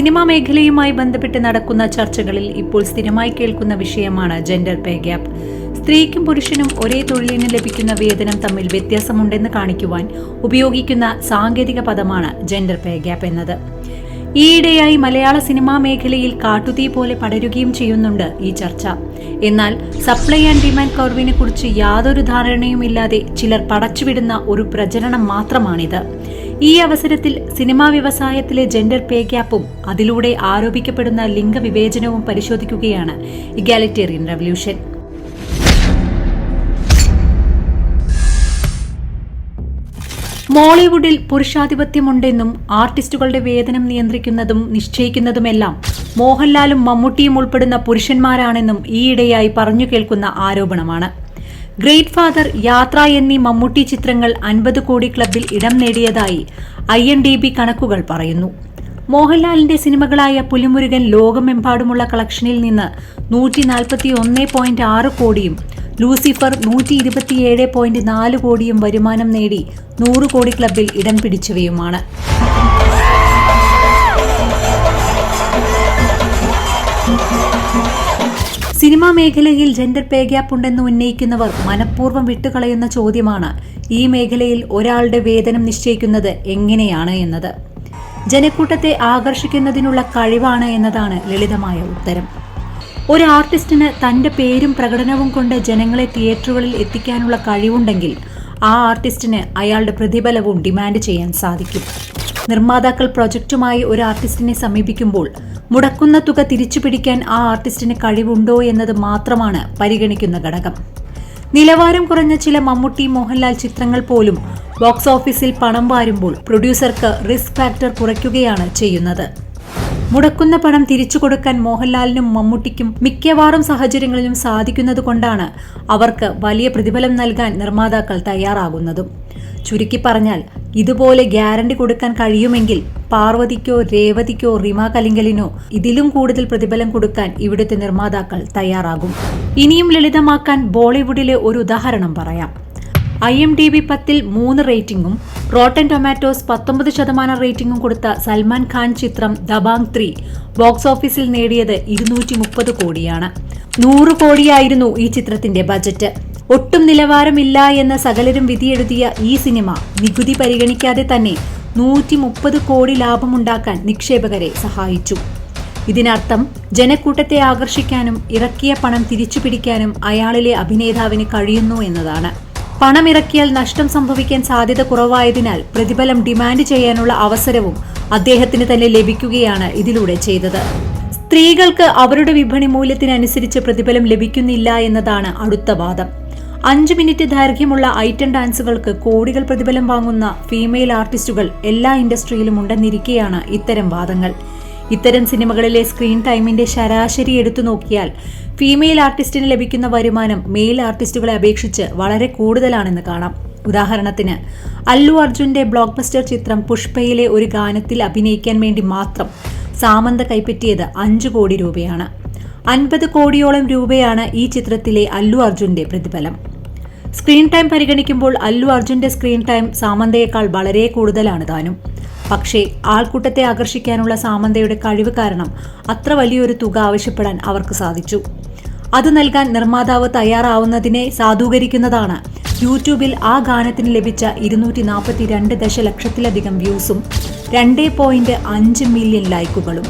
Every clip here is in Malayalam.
സിനിമാ മേഖലയുമായി ബന്ധപ്പെട്ട് നടക്കുന്ന ചർച്ചകളിൽ ഇപ്പോൾ സ്ഥിരമായി കേൾക്കുന്ന വിഷയമാണ് ജെൻഡർ പേ ഗ്യാപ്പ്. സ്ത്രീക്കും പുരുഷനും ഒരേ തൊഴിലിന് ലഭിക്കുന്ന വേതനം തമ്മിൽ വ്യത്യാസമുണ്ടെന്ന് കാണിക്കുവാൻ ഉപയോഗിക്കുന്ന സാങ്കേതിക പദമാണ് ജെൻഡർ പേ ഗ്യാപ്പ് എന്നത്. ഈയിടെയായി മലയാള സിനിമാ മേഖലയിൽ കാട്ടുതീ പോലെ പടരുകയും ചെയ്യുന്നുണ്ട് ഈ ചർച്ച. എന്നാൽ സപ്ലൈ ആൻഡ് ഡിമാൻഡ് കർവിനെ കുറിച്ച് യാതൊരു ധാരണയുമില്ലാതെ ചിലർ പടച്ചുവിടുന്ന ഒരു പ്രചരണം മാത്രമാണിത്. ഈ അവസരത്തിൽ സിനിമാ വ്യവസായത്തിലെ ജെൻഡർ പേ ഗ്യാപ്പും അതിലൂടെ ആരോപിക്കപ്പെടുന്ന ലിംഗവിവേചനവും പരിശോധിക്കുകയാണ് ഇഗാലിറ്റേറിയൻ റെവല്യൂഷൻ. മോളിവുഡിൽ പുരുഷാധിപത്യമുണ്ടെന്നും ആർട്ടിസ്റ്റുകളുടെ വേതനം നിയന്ത്രിക്കുന്നതും നിശ്ചയിക്കുന്നതുമെല്ലാം മോഹൻലാലും മമ്മൂട്ടിയും ഉൾപ്പെടുന്ന പുരുഷന്മാരാണെന്നും ഈയിടെയായി പറഞ്ഞു കേൾക്കുന്ന ആരോപണമാണ്. ഗ്രേറ്റ് ഫാദർ, യാത്ര എന്നീ മമ്മൂട്ടി ചിത്രങ്ങൾ 50 കോടി ക്ലബിൽ ഇടം നേടിയതായി IMDb കണക്കുകൾ പറയുന്നു. മോഹൻലാലിന്റെ സിനിമകളായ പുലിമുരുകൻ ലോകമെമ്പാടുമുള്ള കളക്ഷനിൽ നിന്ന് 141.6 കോടിയും ലൂസിഫർ 127.4 കോടിയും വരുമാനം നേടി 100 കോടി ക്ലബിൽ ഇടം പിടിച്ചവയുമാണ്. സിനിമാ മേഖലയിൽ ജെൻഡർ പേ ഗ്യാപ്പ് ഉണ്ടെന്ന് ഉന്നയിക്കുന്നവർ മനഃപൂർവ്വം വിട്ടുകളയുന്ന ചോദ്യമാണ് ഈ മേഖലയിൽ ഒരാളുടെ വേതനം നിശ്ചയിക്കുന്നത് എങ്ങനെയാണ് എന്നത്. ജനക്കൂട്ടത്തെ ആകർഷിക്കുന്നതിനുള്ള കഴിവാണ് എന്നതാണ് ലളിതമായ ഉത്തരം. ഒരു ആർട്ടിസ്റ്റിന് തന്റെ പേരും പ്രകടനവും കൊണ്ട് ജനങ്ങളെ തിയേറ്ററുകളിൽ എത്തിക്കാനുള്ള കഴിവുണ്ടെങ്കിൽ ആ ആർട്ടിസ്റ്റിന് അയാളുടെ പ്രതിഫലവും ഡിമാൻഡ് ചെയ്യാൻ സാധിക്കും. നിർമ്മാതാക്കൾ പ്രൊജക്റ്റുമായി ഒരു ആർട്ടിസ്റ്റിനെ സമീപിക്കുമ്പോൾ മുടക്കുന്ന തുക തിരിച്ചു പിടിക്കാൻ ആ ആർട്ടിസ്റ്റിന് കഴിവുണ്ടോ എന്നത് മാത്രമാണ് പരിഗണിക്കുന്ന ഘടകം. നിലവാരം കുറഞ്ഞ ചില മമ്മൂട്ടി, മോഹൻലാൽ ചിത്രങ്ങൾ പോലും ബോക്സ് ഓഫീസിൽ പണം വാരുമ്പോൾ പ്രൊഡ്യൂസർക്ക് റിസ്ക് ഫാക്ടർ കുറയ്ക്കുകയാണ് ചെയ്യുന്നത്. മുടക്കുന്ന പണം തിരിച്ചു കൊടുക്കാൻ മോഹൻലാലിനും മമ്മൂട്ടിക്കും മിക്കവാറും സാഹചര്യങ്ങളിലും സാധിക്കുന്നതുകൊണ്ടാണ് അവർക്ക് വലിയ പ്രതിഫലം നൽകാൻ നിർമ്മാതാക്കൾ തയ്യാറാകുന്നതും. ചുരുക്കി പറഞ്ഞാൽ, ഇതുപോലെ ഗ്യാരണ്ടി കൊടുക്കാൻ കഴിയുമെങ്കിൽ പാർവതിക്കോ, രേവതിക്കോ, റിമ കലിംഗലിനോ ഇതിലും കൂടുതൽ പ്രതിഫലം കൊടുക്കാൻ ഇവിടുത്തെ നിർമ്മാതാക്കൾ തയ്യാറാകും. ഇനിയും ലളിതമാക്കാൻ ബോളിവുഡിലെ ഒരു ഉദാഹരണം പറയാം. IMDb 10ൽ 3 റേറ്റിംഗും റോട്ടൻ ടൊമാറ്റോസ് 19% റേറ്റിംഗും കൊടുത്ത സൽമാൻ ഖാൻ ചിത്രം ദബാങ് 3 ബോക്സ് ഓഫീസിൽ നേടിയത് 230 കോടിയാണ്. 100 കോടിയായിരുന്നു ഈ ചിത്രത്തിന്റെ ബജറ്റ്. ഒട്ടും നിലവാരമില്ല എന്ന് സകലരും വിധിയെഴുതിയ ഈ സിനിമ നികുതി പരിഗണിക്കാതെ തന്നെ 130 കോടി ലാഭമുണ്ടാക്കാൻ നിക്ഷേപകരെ സഹായിച്ചു. ഇതിനർത്ഥം ജനക്കൂട്ടത്തെ ആകർഷിക്കാനും ഇറക്കിയ പണം തിരിച്ചു പിടിക്കാനും അയാളിലെ അഭിനേതാവിന് കഴിയുന്നു എന്നതാണ്. പണം ഇറക്കിയാൽ നഷ്ടം സംഭവിക്കാൻ സാധ്യത കുറവായതിനാൽ പ്രതിഫലം ഡിമാൻഡ് ചെയ്യാനുള്ള അവസരവും അദ്ദേഹത്തിന് തന്നെ ലഭിക്കുകയാണ് ഇതിലൂടെ ചെയ്തത്. സ്ത്രീകൾക്ക് അവരുടെ വിപണി മൂല്യത്തിനനുസരിച്ച് പ്രതിഫലം ലഭിക്കുന്നില്ല എന്നതാണ് അടുത്ത വാദം. 5 മിനിറ്റ് ദൈർഘ്യമുള്ള ഐറ്റം ഡാൻസുകൾക്ക് കോടികൾ പ്രതിഫലം വാങ്ങുന്ന ഫീമെയിൽ ആർട്ടിസ്റ്റുകൾ എല്ലാ ഇൻഡസ്ട്രിയിലും ഉണ്ടെന്നിരിക്കെയാണ് ഇത്തരം വാദങ്ങൾ. ഇത്തരം സിനിമകളിലെ സ്ക്രീൻ ടൈമിന്റെ ശരാശരി എടുത്തു നോക്കിയാൽ ഫീമെയിൽ ആർട്ടിസ്റ്റിന് ലഭിക്കുന്ന വരുമാനം മെയിൽ ആർട്ടിസ്റ്റുകളെ അപേക്ഷിച്ച് വളരെ കൂടുതലാണെന്ന് കാണാം. ഉദാഹരണത്തിന്, അല്ലു അർജുന്റെ ബ്ലോക്ക് ബസ്റ്റർ ചിത്രം പുഷ്പയിലെ ഒരു ഗാനത്തിൽ അഭിനയിക്കാൻ വേണ്ടി മാത്രം സാമന്ത കൈപ്പറ്റിയത് 5 കോടി രൂപയാണ്. 50 കോടിയോളം രൂപയാണ് ഈ ചിത്രത്തിലെ അല്ലു അർജുന്റെ പ്രതിഫലം. സ്ക്രീൻ ടൈം പരിഗണിക്കുമ്പോൾ അല്ലു അർജുന്റെ സ്ക്രീൻ ടൈം സാമന്തയേക്കാൾ വളരെ കൂടുതലാണ് താനും. പക്ഷേ ആൾക്കൂട്ടത്തെ ആകർഷിക്കാനുള്ള സാമന്തയുടെ കഴിവ് കാരണം അത്ര വലിയൊരു തുക ആവശ്യപ്പെടാൻ അവർക്ക് സാധിച്ചു. അത് നൽകാൻ നിർമ്മാതാവ് തയ്യാറാവുന്നതിനെ സാധൂകരിക്കുന്നതാണ് യൂട്യൂബിൽ ആ ഗാനത്തിന് ലഭിച്ച 242 ദശലക്ഷത്തിലധികം വ്യൂസും 2.5 മില്യൺ ലൈക്കുകളും.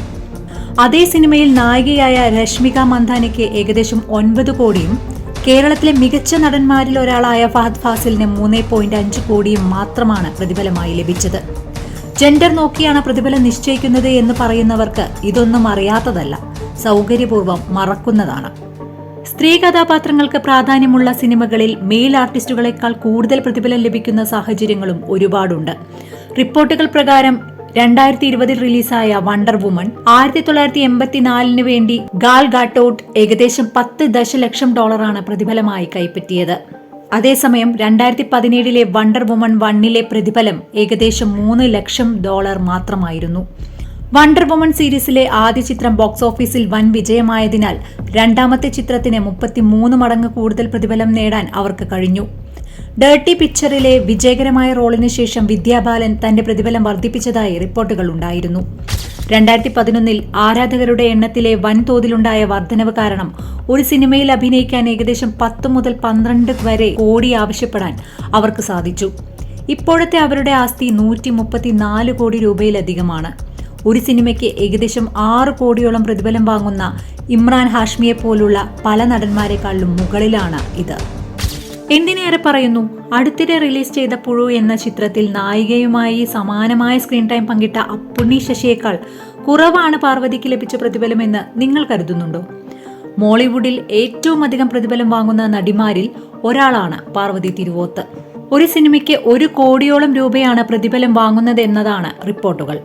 അതേ സിനിമയിൽ നായികയായ രശ്മിക മന്ദാനയ്ക്ക് ഏകദേശം 9 കോടിയും കേരളത്തിലെ മികച്ച നടന്മാരിൽ ഒരാളായ ഫഹദ് ഫാസിലിന് 3.5 കോടിയും മാത്രമാണ് പ്രതിഫലമായി ലഭിച്ചത്. ജെൻഡർ നോക്കിയാണ് പ്രതിഫലം നിശ്ചയിക്കുന്നത് എന്ന് പറയുന്നവർക്ക് ഇതൊന്നും അറിയാത്തതല്ല, സൗകര്യപൂർവ്വം മറക്കുന്നതാണ്. സ്ത്രീ കഥാപാത്രങ്ങൾക്ക് പ്രാധാന്യമുള്ള സിനിമകളിൽ മെയിൽ ആർട്ടിസ്റ്റുകളെക്കാൾ കൂടുതൽ പ്രതിഫലം ലഭിക്കുന്ന സാഹചര്യങ്ങളും ഒരുപാടുണ്ട്. റിപ്പോർട്ടുകൾ പ്രകാരം 2020 റിലീസായ വണ്ടർ വുമൺ 1984 വേണ്ടി ഗാൽ ഗാട്ടോട്ട് ഏകദേശം $10 ദശലക്ഷം പ്രതിഫലമായി കൈപ്പറ്റിയത്. അതേസമയം 2017 വണ്ടർ വുമൺ 1 പ്രതിഫലം ഏകദേശം $3 ലക്ഷം മാത്രമായിരുന്നു. വണ്ടർ വുമൺ സീരീസിലെ ആദ്യ ചിത്രം ബോക്സ് ഓഫീസിൽ വൻ വിജയമായതിനാൽ രണ്ടാമത്തെ ചിത്രത്തിന് 33 മടങ്ങ് കൂടുതൽ പ്രതിഫലം നേടാൻ അവർക്ക് കഴിഞ്ഞു. ഡേർട്ടി പിക്ചറിലെ വിജയകരമായ റോളിന് ശേഷം വിദ്യാബാലൻ തന്റെ പ്രതിഫലം വർദ്ധിപ്പിച്ചതായി റിപ്പോർട്ടുകൾ ഉണ്ടായിരുന്നു. 2011 ആരാധകരുടെ എണ്ണത്തിലെ വൻതോതിലുണ്ടായ വർധനവ് കാരണം ഒരു സിനിമയിൽ അഭിനയിക്കാൻ ഏകദേശം 10 മുതൽ 12 വരെ കോടി ആവശ്യപ്പെടാൻ അവർക്ക് സാധിച്ചു. ഇപ്പോഴത്തെ അവരുടെ ആസ്തി 134 കോടി രൂപയിലധികമാണ്. ഒരു സിനിമയ്ക്ക് ഏകദേശം 6 കോടിയോളം പ്രതിഫലം വാങ്ങുന്ന ഇമ്രാൻ ഹാഷ്മിയെ പോലുള്ള പല നടന്മാരെക്കാളും മുകളിലാണ് ഇത്. എന്തിനേറെ പറയുന്നു, അടുത്തിടെ റിലീസ് ചെയ്ത പുഴു എന്ന ചിത്രത്തിൽ നായികയുമായി സമാനമായ സ്ക്രീൻ ടൈം പങ്കിട്ട അപ്പുണ്ണി ശശിയേക്കാൾ കുറവാണ് പാർവതിക്ക് ലഭിച്ച പ്രതിഫലമെന്ന് നിങ്ങൾ കരുതുന്നുണ്ടോ? മോളിവുഡിൽ ഏറ്റവും അധികം പ്രതിഫലം വാങ്ങുന്ന നടിമാരിൽ ഒരാളാണ് പാർവതി തിരുവോത്ത്. ഒരു സിനിമയ്ക്ക് 1 കോടിയോളം രൂപയാണ് പ്രതിഫലം വാങ്ങുന്നത് എന്നതാണ് റിപ്പോർട്ടുകൾ.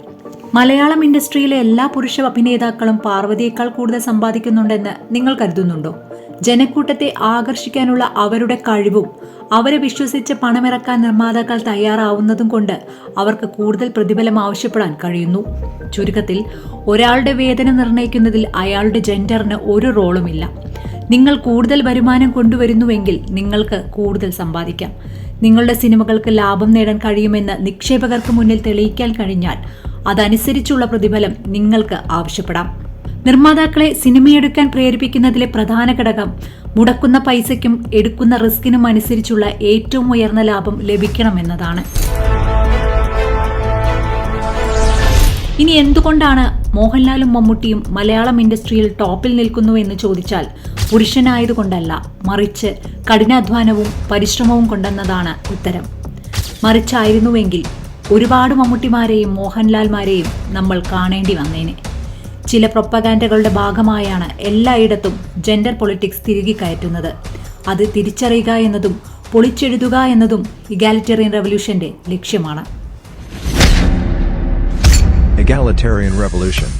മലയാളം ഇൻഡസ്ട്രിയിലെ എല്ലാ പുരുഷ അഭിനേതാക്കളും പാർവതിയേക്കാൾ കൂടുതൽ സമ്പാദിക്കുന്നുണ്ടെന്ന് നിങ്ങൾ കരുതുന്നുണ്ടോ? ജനക്കൂട്ടത്തെ ആകർഷിക്കാനുള്ള അവരുടെ കഴിവും അവരെ വിശ്വസിച്ച് പണമിറക്കാൻ നിർമ്മാതാക്കൾ തയ്യാറാവുന്നതും കൊണ്ട് അവർക്ക് കൂടുതൽ പ്രതിഫലം ആവശ്യപ്പെടാൻ കഴിയുന്നു. ചുരുക്കത്തിൽ, ഒരാളുടെ വേതനം നിർണ്ണയിക്കുന്നതിൽ അയാളുടെ ജെൻഡറിന് ഒരു റോളുമില്ല. നിങ്ങൾ കൂടുതൽ വരുമാനം കൊണ്ടുവരുന്നുവെങ്കിൽ നിങ്ങൾക്ക് കൂടുതൽ സമ്പാദിക്കാം. നിങ്ങളുടെ സിനിമകൾക്ക് ലാഭം നേടാൻ കഴിയുമെന്ന് നിക്ഷേപകർക്ക് മുന്നിൽ തെളിയിക്കാൻ കഴിഞ്ഞാൽ അതനുസരിച്ചുള്ള പ്രതിഫലം നിങ്ങൾക്ക് ആവശ്യപ്പെടാം. നിർമ്മാതാക്കളെ സിനിമയെടുക്കാൻ പ്രേരിപ്പിക്കുന്നതിലെ പ്രധാന ഘടകം മുടക്കുന്ന പൈസയ്ക്കും എടുക്കുന്ന റിസ്കിനും അനുസരിച്ചുള്ള ഏറ്റവും ഉയർന്ന ലാഭം ലഭിക്കണമെന്നതാണ്. ഇനി എന്തുകൊണ്ടാണ് മോഹൻലാലും മമ്മൂട്ടിയും മലയാളം ഇൻഡസ്ട്രിയിൽ ടോപ്പിൽ നിൽക്കുന്നു എന്ന് ചോദിച്ചാൽ പുരുഷനായതുകൊണ്ടല്ല, മറിച്ച് കഠിനാധ്വാനവും പരിശ്രമവും കൊണ്ടെന്നതാണ് ഉത്തരം. മറിച്ചായിരുന്നുവെങ്കിൽ ഒരുപാട് മമ്മൂട്ടിമാരെയും മോഹൻലാൽമാരെയും നമ്മൾ കാണേണ്ടി വന്നേനെ. ചില പ്രൊപ്പഗാൻഡകളുടെ ഭാഗമായാണ് എല്ലായിടത്തും ജെൻഡർ പൊളിറ്റിക്സ് തിരികെ കയറ്റുന്നത്. അത് തിരിച്ചറിയുക എന്നതും പൊളിച്ചെഴുതുക എന്നതും ഇഗാലിറ്റേറിയൻ റെവല്യൂഷന്റെ ലക്ഷ്യമാണ്. Egalitarian Revolution.